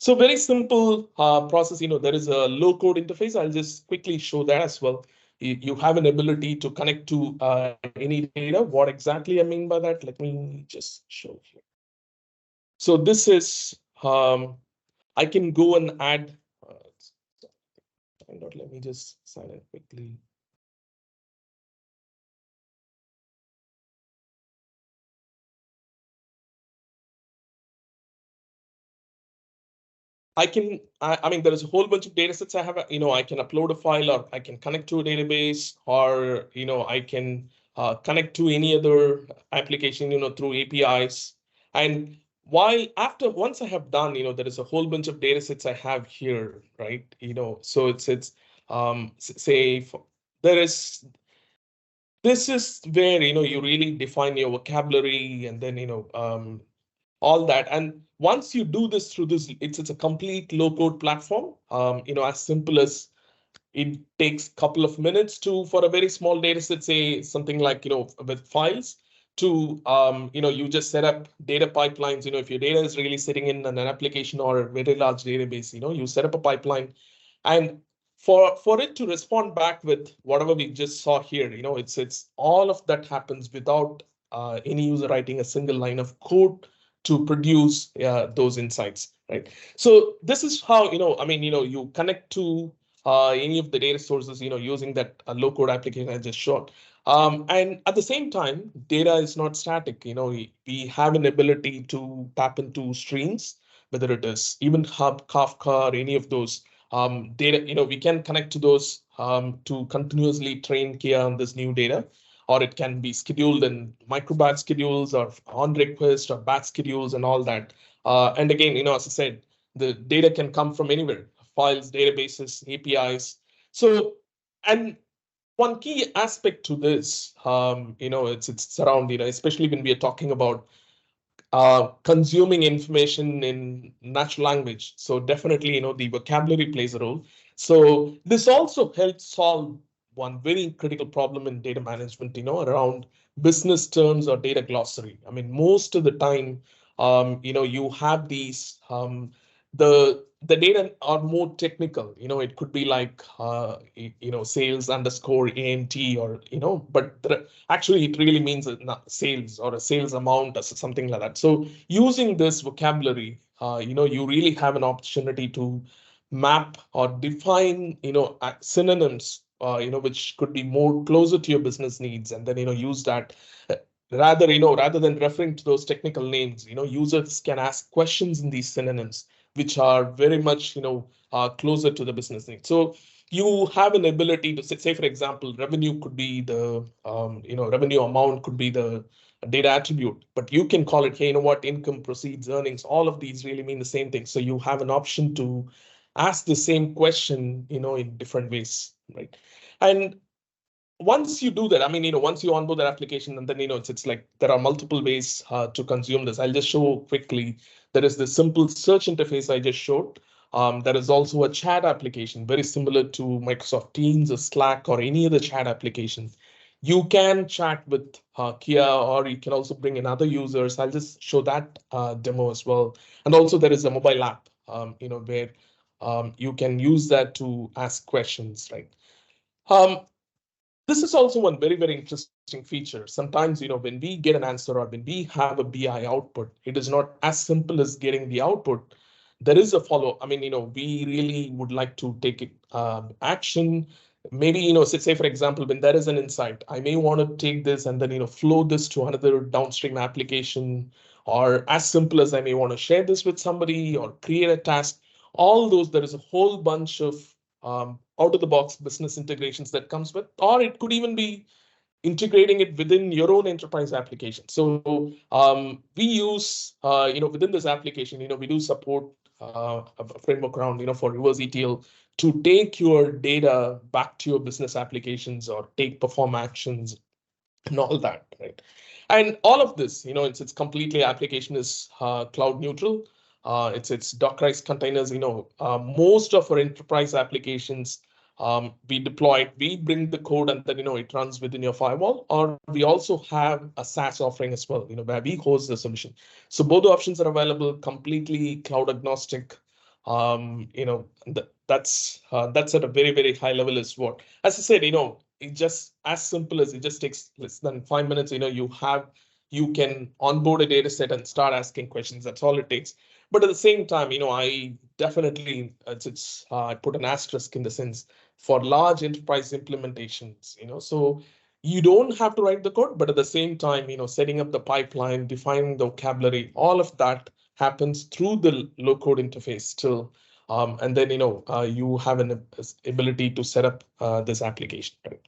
So very simple process. There is a low code interface. I'll just quickly show that as well. You have an ability to connect to any data. What exactly I mean by that, let me just show here. So this is, I can go and add, let me just sign in quickly. I mean, there is a whole bunch of data sets I have, I can upload a file, or I can connect to a database, or, I can connect to any other application, through APIs. And once I have done, there is a whole bunch of data sets I have here, right? So say there is, this is where, you really define your vocabulary, and then, all that. And once you do this through this, it's a complete low code platform. As simple as it takes a couple of minutes for a very small data set, say something like, with files, to, you just set up data pipelines. If your data is really sitting in an application or a very large database, you set up a pipeline, and for it to respond back with whatever we just saw here, it's all of that happens without any user writing a single line of code to produce those insights, right? So this is how, you connect to any of the data sources, using that low-code application I just showed. And at the same time, data is not static. We have an ability to tap into streams, whether it is even Hub, Kafka, or any of those data. We can connect to those to continuously train Kia on this new data, or it can be scheduled in microbatch schedules, or on request, or batch schedules, and all that. And again, as I said, the data can come from anywhere: files, databases, APIs. So, and one key aspect to this, it's around, especially when we are talking about consuming information in natural language. So definitely, the vocabulary plays a role. So this also helps solve one very critical problem in data management, around business terms or data glossary. I mean, most of the time, you have these, the data are more technical. It could be like, sales underscore ANT, or, but actually it really means sales, or a sales amount, or something like that. So using this vocabulary, you really have an opportunity to map or define, synonyms, which could be more closer to your business needs, and then, use that. Rather than referring to those technical names, users can ask questions in these synonyms, which are very much, closer to the business needs. So you have an ability to say, for example, revenue could be the, revenue amount could be the data attribute, but you can call it, hey, income, proceeds, earnings, all of these really mean the same thing. So you have an option to ask the same question, in different ways, right? And once you do that, I mean, once you onboard that application, and then, it's like there are multiple ways to consume this. I'll just show quickly. There is the simple search interface I just showed. There is also a chat application, very similar to Microsoft Teams or Slack or any other chat application. You can chat with Kia, or you can also bring in other users. I'll just show that demo as well. And also there is a mobile app, where you can use that to ask questions, right? This is also one very, very interesting feature. Sometimes, when we get an answer, or when we have a BI output, it is not as simple as getting the output. There is a follow. I mean, we really would like to take it, action. Maybe, say, for example, when there is an insight, I may want to take this and then, flow this to another downstream application, or as simple as I may want to share this with somebody or create a task. All those, there is a whole bunch of out of the box business integrations that comes with, or it could even be integrating it within your own enterprise application. So we use, within this application, we do support a framework around, for reverse ETL to take your data back to your business applications, or perform actions and all that, right? And all of this, it's completely, application is cloud neutral. It's Dockerized containers. Most of our enterprise applications, we deploy it, we bring the code, and then, it runs within your firewall. Or we also have a SaaS offering as well, where we host the solution. So both options are available, completely cloud agnostic. That's at a very, very high level is what, as I said, it just as simple as it just takes less than 5 minutes. You can onboard a data set and start asking questions. That's all it takes. But at the same time, I definitely, I put an asterisk in the sense for large enterprise implementations, so you don't have to write the code, but at the same time, setting up the pipeline, defining the vocabulary, all of that happens through the low code interface still. And then, you have an ability to set up this application, right?